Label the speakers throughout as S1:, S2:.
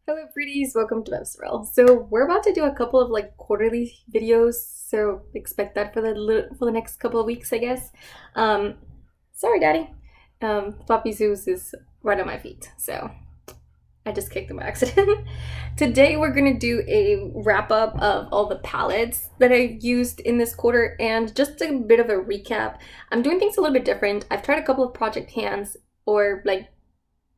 S1: Hello pretties, welcome to Webswirl. So we're about to do a couple of quarterly videos, so expect that for the next couple of weeks, I guess. Um, Sorry, Daddy. Floppy Zeus is right on my feet, so I just kicked him by accident. Today we're gonna do a wrap up of all the palettes that I used in this quarter and just a bit of a recap. I'm doing things a little bit different. I've tried a couple of project pans or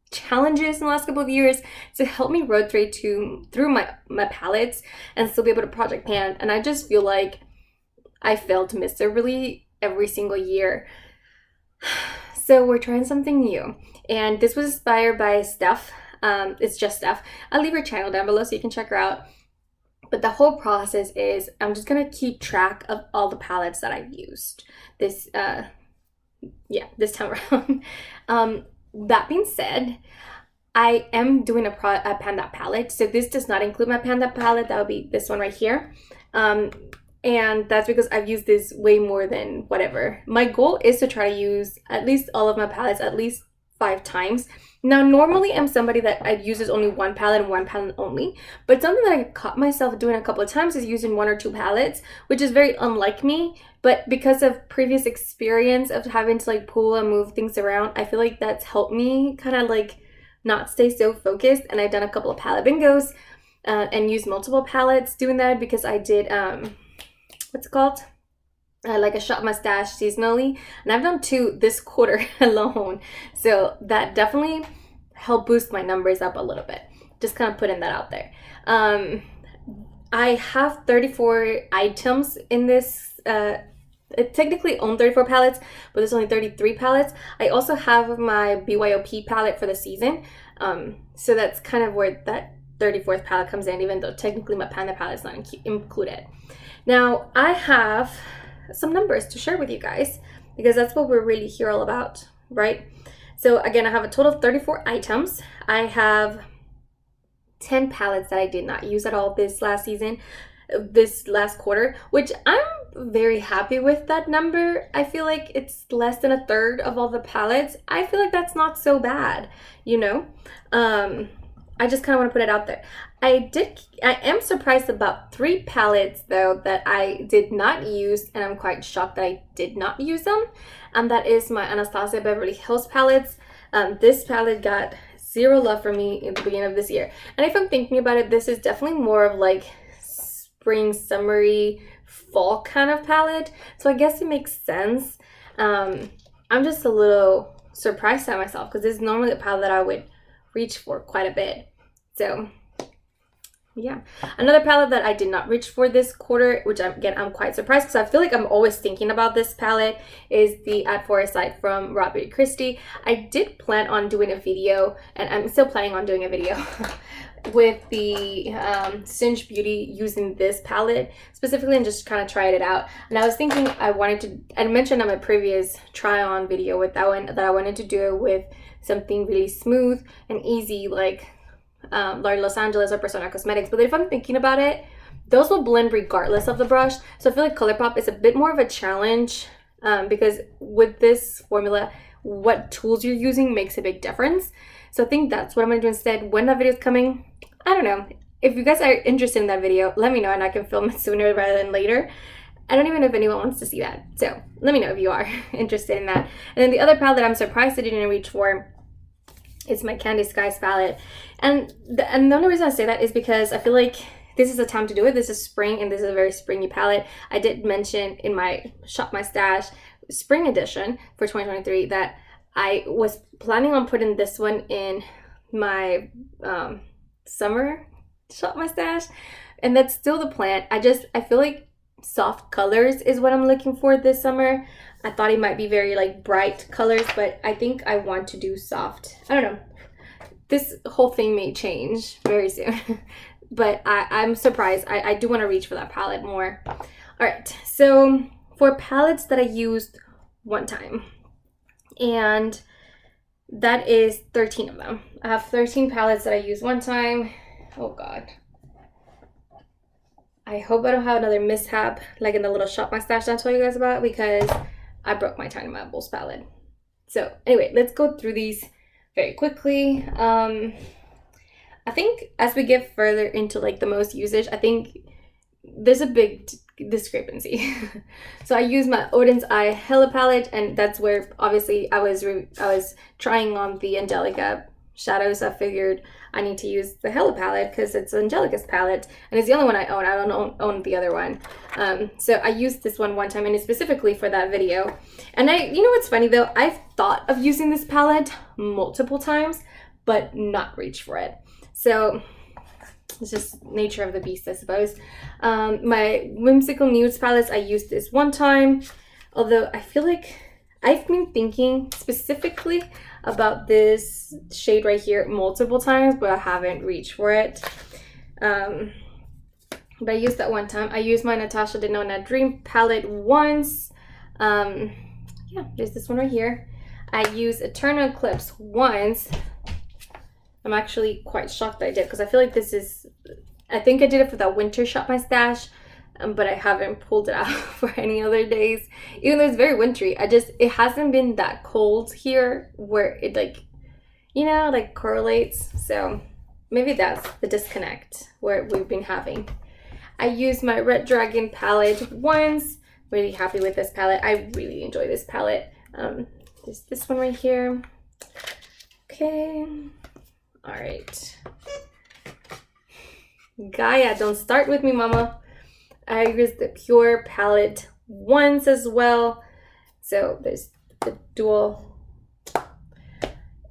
S1: challenges in the last couple of years to help me rotate through my palettes and still be able to project pan, and I just feel like I failed miserably every single year. So we're trying something new, and this was inspired by Steph. It's just Steph. I'll leave her channel down below so you can check her out. But the whole process is I'm just gonna keep track of all the palettes that I've used this this time around. That being said, I am doing a Panda palette. So this does not include my Panda palette. That would be this one right here. And that's because I've used this way more than whatever. My goal is to try to use at least all of my palettes at least 5 times. Now, normally I'm somebody that uses only one palette and one palette only, but something that I caught myself doing a couple of times is using 1 or 2 palettes, which is very unlike me. But because of previous experience of having to pull and move things around, I feel like that's helped me kind of not stay so focused. And I've done a couple of palette bingos and used multiple palettes doing that because I did what's it called? Like a shot mustache seasonally, and I've done 2 this quarter alone, so that definitely helped boost my numbers up a little bit. Just kind of putting that out there. I have 34 items in this. It technically own 34 palettes, but there's only 33 palettes. I also have my BYOP palette for the season, so that's kind of where that 34th palette comes in, even though technically my Panda palette is not included. Now I have some numbers to share with you guys because that's what we're really here all about, right? So again, I have a total of 34 items. I have 10 palettes that I did not use at all this last quarter, which I'm very happy with that number. I feel like it's less than a third of all the palettes. I feel like that's not so bad, you know? I just kind of want to put it out there. I am surprised about 3 palettes though that I did not use, and I'm quite shocked that I did not use them. And that is my Anastasia Beverly Hills palettes. This palette got 0 love from me in the beginning of this year. And if I'm thinking about it, this is definitely more of spring, summery, fall kind of palette. So I guess it makes sense. I'm just a little surprised at myself because this is normally a palette that I would reach for quite a bit. So yeah, another palette that I did not reach for this quarter, which I'm quite surprised because I feel like I'm always thinking about this palette, is the At Foresight from Rob Beauty Christie. I did plan on doing a video, and I'm still planning on doing a video with the Singe Beauty using this palette specifically and just kind of trying it out. And I was thinking I mentioned on my previous try on video with that one that I wanted to do it with something really smooth and easy like Los Angeles or Persona Cosmetics. But if I'm thinking about it, those will blend regardless of the brush. So I feel like ColourPop is a bit more of a challenge because with this formula, what tools you're using makes a big difference. So I think that's what I'm gonna do instead. When that video is coming, I don't know. If you guys are interested in that video, let me know and I can film it sooner rather than later. I don't even know if anyone wants to see that. So let me know if you are interested in that. And then the other palette that I'm surprised I didn't reach for is my Candy Skies palette. And the only reason I say that is because I feel like this is the time to do it. This is spring and this is a very springy palette. I did mention in my Shop My Stash spring edition for 2023 that I was planning on putting this one in my summer Shop My Stash, and that's still the plan. I feel like soft colors is what I'm looking for this summer. I thought it might be very bright colors, but I think I want to do soft. I don't know. This whole thing may change very soon, but I'm surprised. I do want to reach for that palette more. All right, so for palettes that I used one time, and that is 13 of them. I have 13 palettes that I used one time. Oh God. I hope I don't have another mishap like in the little Shop My Stash that I told you guys about, because I broke my Tiny Marbles palette. So anyway, let's go through these very quickly. I think as we get further into like the most usage, I think there's a big discrepancy. So I use my Odin's Eye Hella palette, and that's where obviously I was trying on the Angelica shadows. I figured I need to use the Hella palette because it's Angelica's palette and it's the only one I own. I don't own the other one. So I used this one time, and it's specifically for that video. And you know what's funny though? I've thought of using this palette multiple times, but not reached for it. So it's just nature of the beast, I suppose. My Whimsical Nudes palettes, I used this one time, although I feel like I've been thinking specifically about this shade right here multiple times, but I haven't reached for it. But I used that one time. I used my Natasha Denona Dream palette once. Yeah, there's this one right here. I used Eternal Eclipse once. I'm actually quite shocked that I did, because I feel like this is, I think I did it for that winter shop my stash, but I haven't pulled it out for any other days, even though it's very wintry. It hasn't been that cold here where it like, you know, like correlates. So maybe that's the disconnect where we've been having. I used my Red Dragon palette once. Really happy with this palette. I really enjoy this palette. There's this one right here. Okay. All right. Gaia, don't start with me, mama. I used the Pure palette once as well. So there's the dual.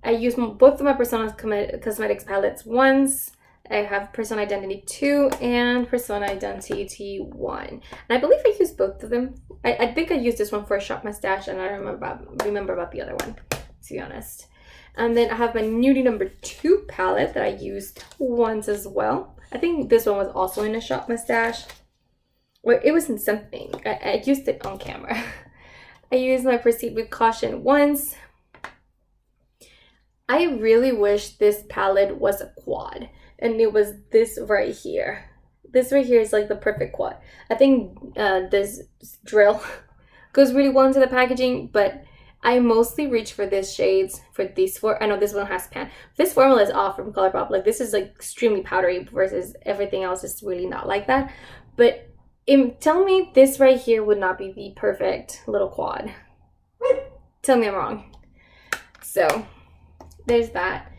S1: I used both of my Persona Cosmetics palettes once. I have Persona Identity 2 and Persona Identity 1. And I believe I used both of them. I think I used this one for a Shop My Stash, and I remember about the other one, to be honest. And then I have my Nudie number 2 palette that I used once as well. I think this one was also in a Shop My Stash. Well, it was in something. I used it on camera. I used my Proceed with Caution once. I really wish this palette was a quad, and it was this right here. This right here is like the perfect quad. I think this drill goes really well into the packaging, but I mostly reach for these shades for these four. I know this one has pan. This formula is off from ColourPop. Like, this is like extremely powdery versus everything else is really not like that. But tell me this right here would not be the perfect little quad. Tell me I'm wrong. So there's that.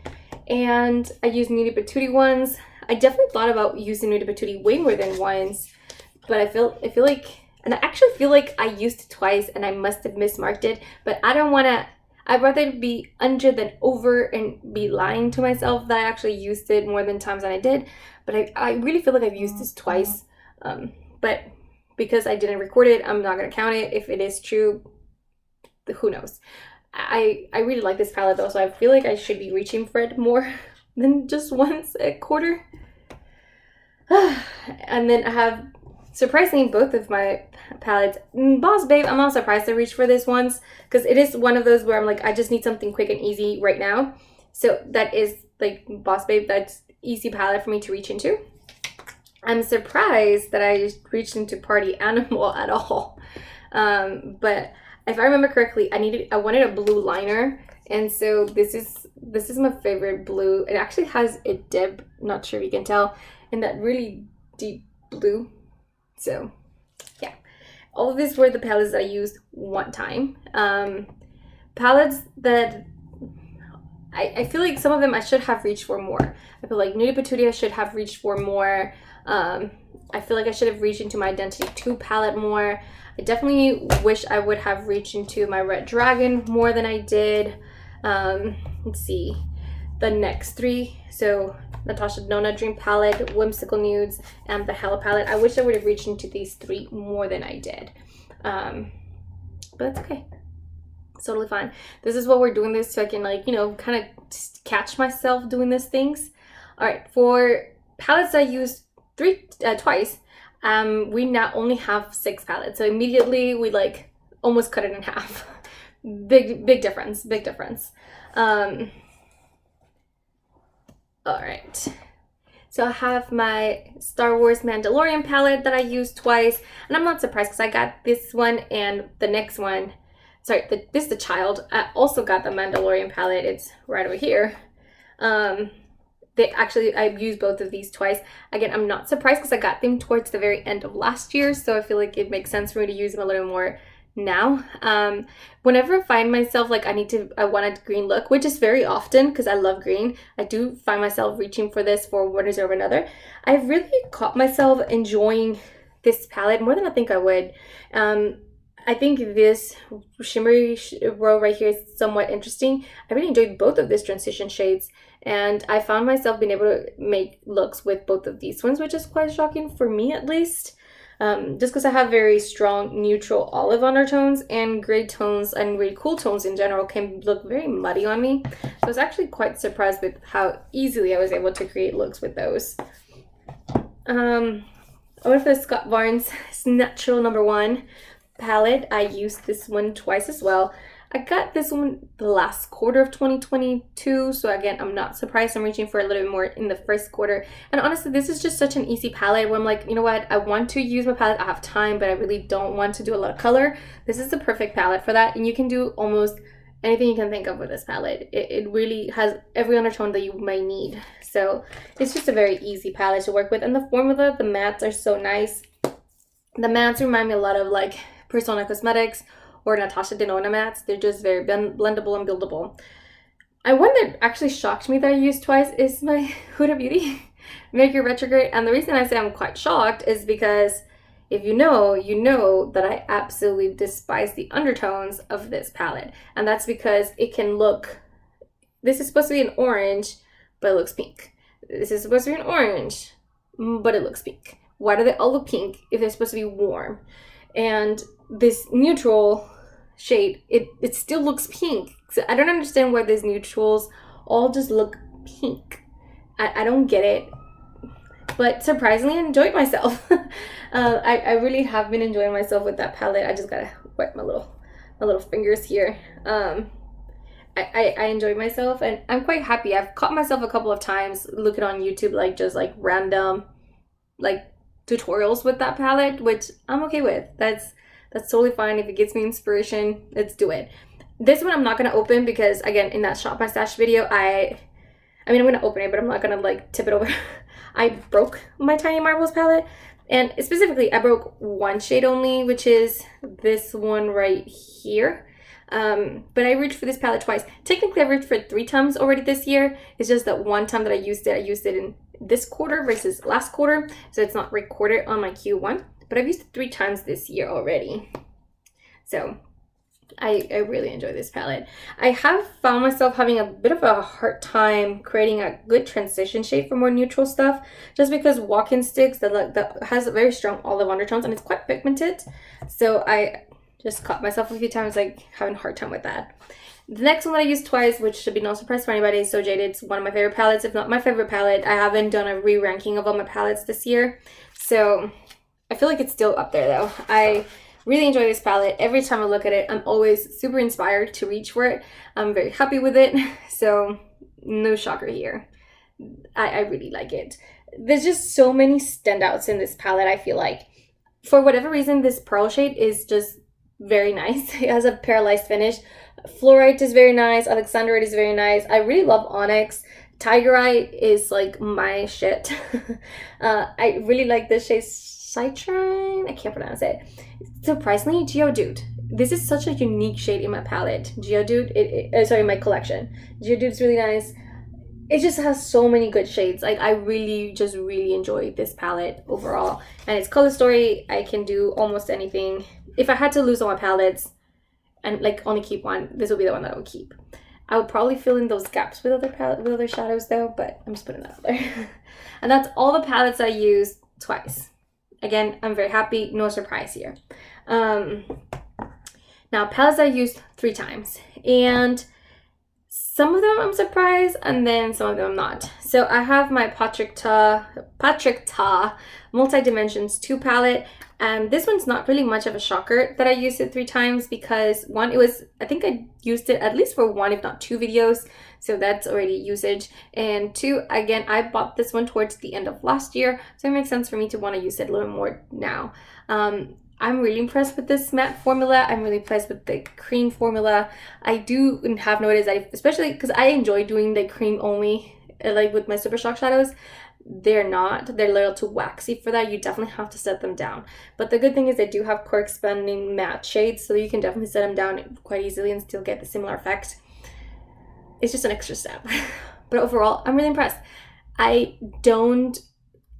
S1: And I use Nudie Patootie ones. I definitely thought about using Nudie Patootie way more than once, but I feel like, and I actually feel like I used it twice and I must have mismarked it, but I don't want to, I'd rather be under than over and be lying to myself that I actually used it more than times than I did. But I really feel like I've used this twice, but because I didn't record it, I'm not going to count it. If it is true, who knows. I really like this palette though, so I feel like I should be reaching for it more than just once a quarter. And then I have, surprisingly, both of my palettes. Boss Babe, I'm not surprised I reached for this once, because it is one of those where I'm like, I just need something quick and easy right now. So that is like Boss Babe, that's easy palette for me to reach into. I'm surprised that I reached into Party Animal at all. But if I remember correctly, I wanted a blue liner, and so this is my favorite blue. It actually has a dip, not sure if you can tell, in that really deep blue. So yeah, all of these were the palettes that I used one time. Palettes that I feel like some of them I should have reached for more. I feel like Nudie Patootie I should have reached for more. I feel like I should have reached into my Identity 2 palette more. I definitely wish I would have reached into my Red Dragon more than I did. Let's see, the next three. So Natasha Denona Dream palette, Whimsical Nudes, and the Hella palette. I wish I would have reached into these three more than I did. But that's okay. It's totally fine. This is what we're doing this so I can, like, you know, kind of catch myself doing these things. All right, for palettes I used twice. We now only have 6 palettes, so immediately we like almost cut it in half. big difference. All right, so I have my Star Wars Mandalorian palette that I used twice, and I'm not surprised because I got this one and the next one. Sorry, this is the child. I also got the Mandalorian palette. It's right over here. I've used both of these twice. Again, I'm not surprised because I got them towards the very end of last year, so I feel like it makes sense for me to use them a little more now. Whenever I find myself like I want a green look, which is very often because I love green, I do find myself reaching for this for one reason or another. I've really caught myself enjoying this palette more than I think I would. I think this shimmery row right here is somewhat interesting. I really enjoyed both of these transition shades, and I found myself being able to make looks with both of these ones, which is quite shocking for me at least. Just because I have very strong neutral olive undertones, and gray tones and really cool tones in general can look very muddy on me. So I was actually quite surprised with how easily I was able to create looks with those. I went for the Scott Barnes Natural #1 palette. I used this one twice as well. I got this one the last quarter of 2022, so again, I'm not surprised I'm reaching for a little bit more in the first quarter. And honestly, this is just such an easy palette where I'm like, you know what, I want to use my palette, I have time, but I really don't want to do a lot of color. This is the perfect palette for that, and you can do almost anything you can think of with this palette. It really has every undertone that you might need. So it's just a very easy palette to work with, and the formula, the mattes are so nice. The mattes remind me a lot of like Persona Cosmetics or Natasha Denona mattes. They're just very blendable and buildable. And one that actually shocked me that I used twice is my Huda Beauty Mercury Retrograde. And the reason I say I'm quite shocked is because if you know that I absolutely despise the undertones of this palette. And that's because it can look, this is supposed to be an orange, but it looks pink. This is supposed to be an orange, but it looks pink. Why do they all look pink if they're supposed to be warm? And this neutral shade, it still looks pink. So I don't understand why these neutrals all just look pink. I don't get it. But surprisingly, I enjoyed myself. I really have been enjoying myself with that palette. I just gotta wipe my little fingers here. I enjoyed myself, and I'm quite happy. I've caught myself a couple of times looking on YouTube, like just like random like tutorials with that palette, which I'm okay with. That's totally fine. If it gives me inspiration, let's do it. This one I'm not gonna open because again, in that Shop My Stash video, I mean I'm gonna open it, but I'm not gonna like tip it over. I broke my Tiny Marbles palette, and specifically I broke one shade only, which is this one right here. But I reached for this palette twice. Technically I reached for it 3 times already this year. It's just that one time that I used it in this quarter versus last quarter, so it's not recorded on my Q1, but I've used it 3 times this year already. So I really enjoy this palette. I have found myself having a bit of a hard time creating a good transition shade for more neutral stuff, just because walk-in sticks that has a very strong olive undertones and it's quite pigmented. So I just caught myself a few times like having a hard time with that. The next one that I used twice, which should be no surprise for anybody, is So Jaded. It's one of my favorite palettes, if not my favorite palette. I haven't done a re-ranking of all my palettes this year, so I feel like it's still up there though. I really enjoy this palette. Every time I look at it, I'm always super inspired to reach for it. I'm very happy with it, so no shocker here. I really like it. There's just so many standouts in this palette, I feel like. For whatever reason, this pearl shade is just very nice. It has a pearlized finish. Fluorite is very nice. Alexandrite is very nice. I really love onyx. Tigerite is like my shit. I really like this shade Citrine. I can't pronounce it. Surprisingly, Geodude. This is such a unique shade in my palette. Geodude, sorry, my collection. Geodude is really nice. It just has so many good shades. Like I really enjoy this palette overall. And it's color story. I can do almost anything. If I had to lose all my palettes and like only keep one, this would be the one that I would keep. I would probably fill in those gaps with other shadows though, but I'm just putting that out there. And that's all the palettes I used twice. Again, I'm very happy, no surprise here. Now palettes I used 3 times, and some of them I'm surprised and then some of them I'm not. So I have my Patrick Ta Multi Dimensions 2 palette, and this one's not really much of a shocker that I used it 3 times because one, I think I used it at least for 1 if not 2 videos, so that's already usage. And 2, again, I bought this one towards the end of last year, so it makes sense for me to want to use it a little more now. I'm really impressed with this matte formula. I'm really impressed with the cream formula. I do have noticed that, especially because I enjoy doing the cream only like with my Super Shock shadows, they're not. They're a little too waxy for that. You definitely have to set them down. But the good thing is they do have corresponding matte shades, so you can definitely set them down quite easily and still get the similar effect. It's just an extra step. But overall, I'm really impressed. I don't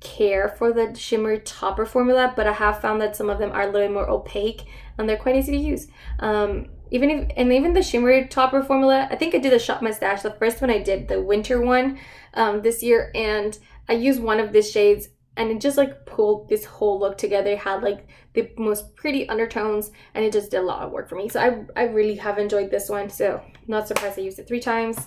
S1: care for the shimmer topper formula, but I have found that some of them are a little bit more opaque and they're quite easy to use. Even the shimmer topper formula, I think I did the Shop My Stash, the first one I did, the winter one, this year, and I used one of these shades and it just like pulled this whole look together. It had like the most pretty undertones and it just did a lot of work for me. So I really have enjoyed this one, so not surprised I used it 3 times.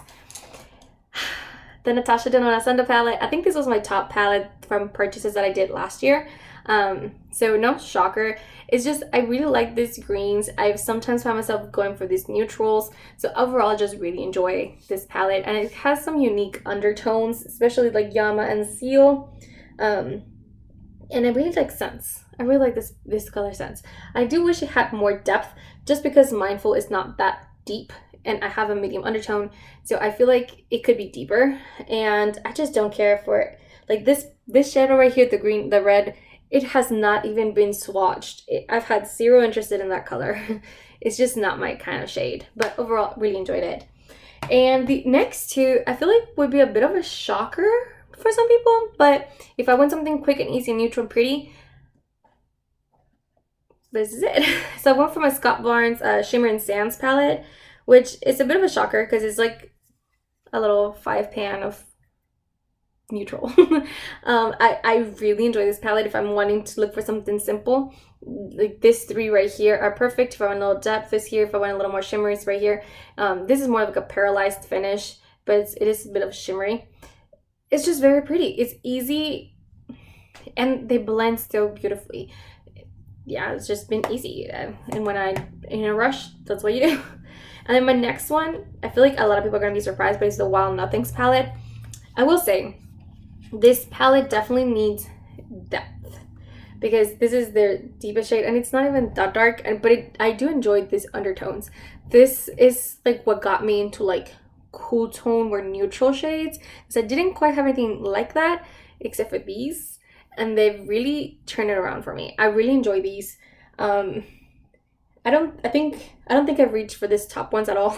S1: The Natasha Denona Sunda palette. I think this was my top palette from purchases that I did last year. So no shocker. It's just, I really like these greens. I've sometimes found myself going for these neutrals. So overall, I just really enjoy this palette. And it has some unique undertones, especially like Yama and Seal. And I really like Sense. I really like this color Sense. I do wish it had more depth just because Mindful is not that deep. And I have a medium undertone, so I feel like it could be deeper, and I just don't care for it. Like this shadow right here, the green, the red, it has not even been swatched. I've had zero interest in that color. It's just not my kind of shade, but overall, really enjoyed it. And the next two, I feel like would be a bit of a shocker for some people, but if I want something quick and easy, neutral, and pretty, this is it. So I went for my Scott Barnes Shimmer and Sands palette, which is a bit of a shocker because it's like a little 5-pan of neutral. I really enjoy this palette if I'm wanting to look for something simple. Like this 3 right here are perfect. If I want a little depth is here. If I want a little more shimmery, it's right here. This is more like a paralyzed finish, but it is a bit of shimmery. It's just very pretty. It's easy and they blend so beautifully. Yeah, it's just been easy. And when I'm in a rush, that's what you do. And then my next one, I feel like a lot of people are going to be surprised, but it's the Wild Nothings palette. I will say, this palette definitely needs depth because this is their deepest shade and it's not even that dark, but I do enjoy these undertones. This is like what got me into like cool tone or neutral shades because I didn't quite have anything like that except for these, and they've really turned it around for me. I really enjoy these. I don't think I've reached for this top ones at all,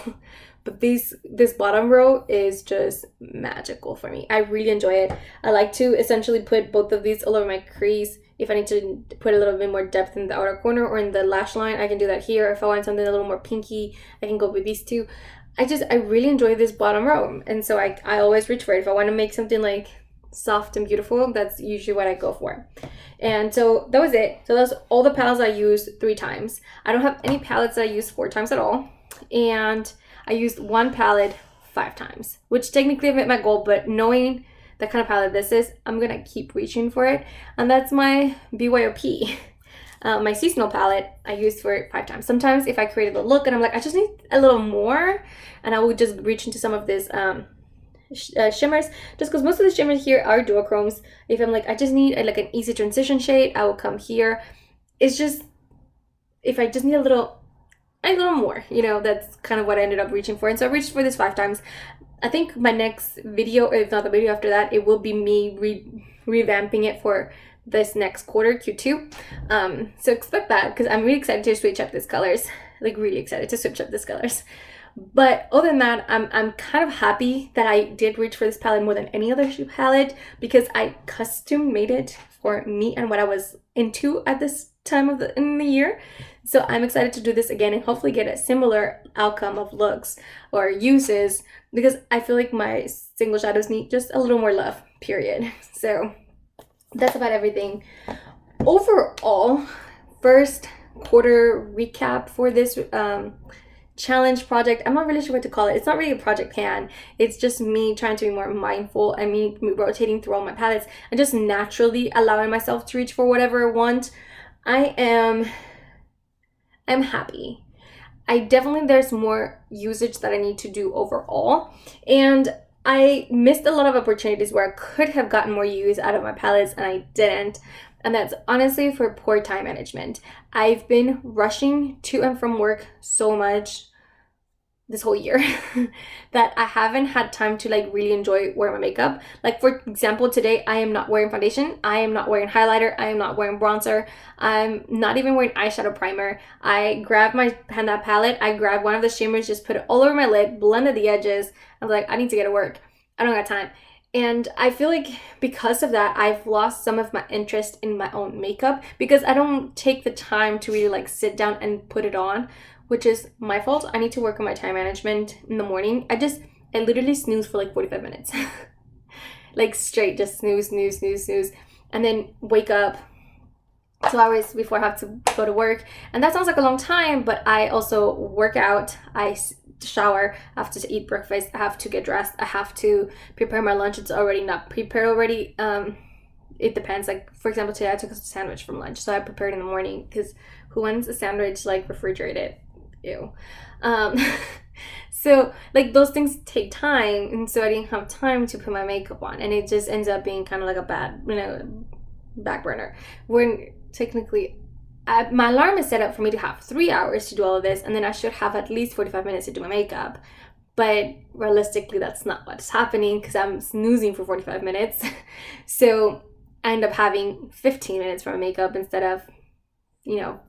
S1: but this bottom row is just magical for me. I really enjoy it. I like to essentially put both of these all over my crease. If I need to put a little bit more depth in the outer corner or in the lash line, I can do that here. If I want something a little more pinky, I can go with these two. I really enjoy this bottom row, and so I always reach for it. If I want to make something like soft and beautiful, that's usually what I go for. And so that was it. So that's all the palettes I used 3 times. I don't have any palettes that I used 4 times at all, and I used one palette 5 times, which technically I met my goal, but knowing the kind of palette this is, I'm gonna keep reaching for it. And that's my BYOP. My seasonal palette I used for it 5 times. Sometimes if I created a look and I'm like, I just need a little more, and I would just reach into some of this shimmers, just because most of the shimmers here are duochromes. If I'm like, I just need like an easy transition shade, I will come here. It's just, if I just need a little more, you know, that's kind of what I ended up reaching for. And so I reached for this 5 times. I think my next video, or if not the video after that, it will be me revamping it for this next quarter, Q2. So expect that, because I'm really excited to switch up these colors. Like really excited to switch up these colors. But other than that, I'm kind of happy that I did reach for this palette more than any other palette, because I custom made it for me and what I was into at this time of in the year. So I'm excited to do this again and hopefully get a similar outcome of looks or uses, because I feel like my single shadows need just a little more love, period. So that's about everything. Overall, first quarter recap for this challenge project. I'm not really sure what to call it. It's not really a project pan. It's just me trying to be more mindful and me rotating through all my palettes and just naturally allowing myself to reach for whatever I want. I'm happy. There's more usage that I need to do overall, and I missed a lot of opportunities where I could have gotten more use out of my palettes and I didn't. And that's honestly for poor time management. I've been rushing to and from work so much. this whole year that I haven't had time to like really enjoy wearing my makeup. Like for example, today I am not wearing foundation, I am not wearing highlighter, I am not wearing bronzer, I'm not even wearing eyeshadow primer. I grabbed my Panda palette, I grabbed one of the shimmers, just put it all over my lid, blended the edges. I was like, I need to get to work. I don't got time. And I feel like because of that, I've lost some of my interest in my own makeup because I don't take the time to really like sit down and put it on, which is my fault. I need to work on my time management in the morning. I literally snooze for like 45 minutes. Like straight, just snooze, snooze, snooze, snooze. And then wake up 2 hours before I have to go to work. And that sounds like a long time, but I also work out. I shower, I have to eat breakfast, I have to get dressed, I have to prepare my lunch. It's already not prepared already. It depends. Like for example, today I took a sandwich from lunch, so I prepared in the morning because who wants a sandwich like refrigerated? Ew. So like those things take time, and so I didn't have time to put my makeup on, and it just ends up being kind of like a bad, back burner. When technically my alarm is set up for me to have 3 hours to do all of this, and then I should have at least 45 minutes to do my makeup. But realistically, that's not what's happening because I'm snoozing for 45 minutes. So I end up having 15 minutes for my makeup instead of,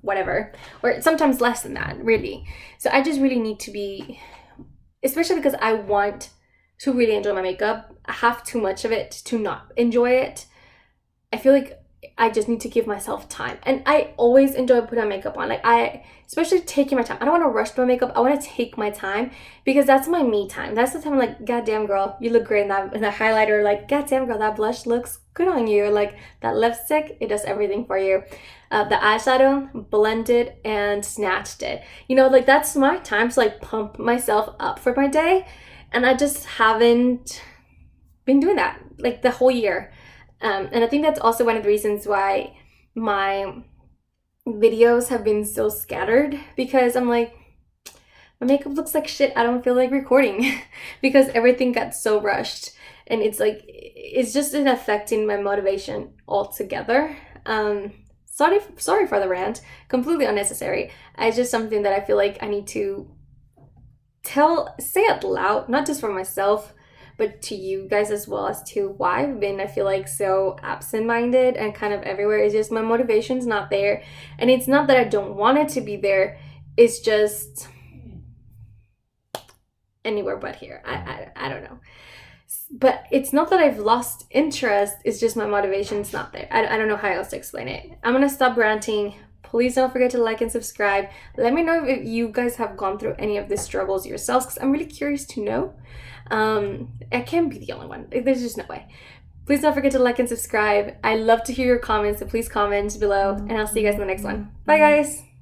S1: whatever. Or sometimes less than that, really. So I just really need to be, especially because I want to really enjoy my makeup. I have too much of it to not enjoy it. I feel like I just need to give myself time. And I always enjoy putting makeup on. Especially taking my time. I don't want to rush my makeup. I want to take my time because that's my me time. That's the time I'm like, goddamn girl, you look great in that highlighter. Like, goddamn girl, that blush looks good on you. Like that lipstick, it does everything for you. The eyeshadow, blended and snatched it. That's my time to like pump myself up for my day. And I just haven't been doing that like the whole year. And I think that's also one of the reasons why my videos have been so scattered, because I'm like, my makeup looks like shit. I don't feel like recording because everything got so rushed, and it's just affecting my motivation altogether. Sorry for the rant, completely unnecessary. It's just something that I feel like I need to say out loud, not just for myself, but to you guys as well, as to why I've been, I feel like, so absent-minded and kind of everywhere. It's just my motivation's not there. And it's not that I don't want it to be there. It's just anywhere but here. I don't know. But it's not that I've lost interest. It's just my motivation's not there. I don't know how else to explain it. I'm going to stop ranting. Please don't forget to like and subscribe. Let me know if you guys have gone through any of the struggles yourselves, because I'm really curious to know. I can't be the only one. There's just no way. Please don't forget to like and subscribe. I love to hear your comments, so please comment below, and I'll see you guys in the next one. Bye, guys.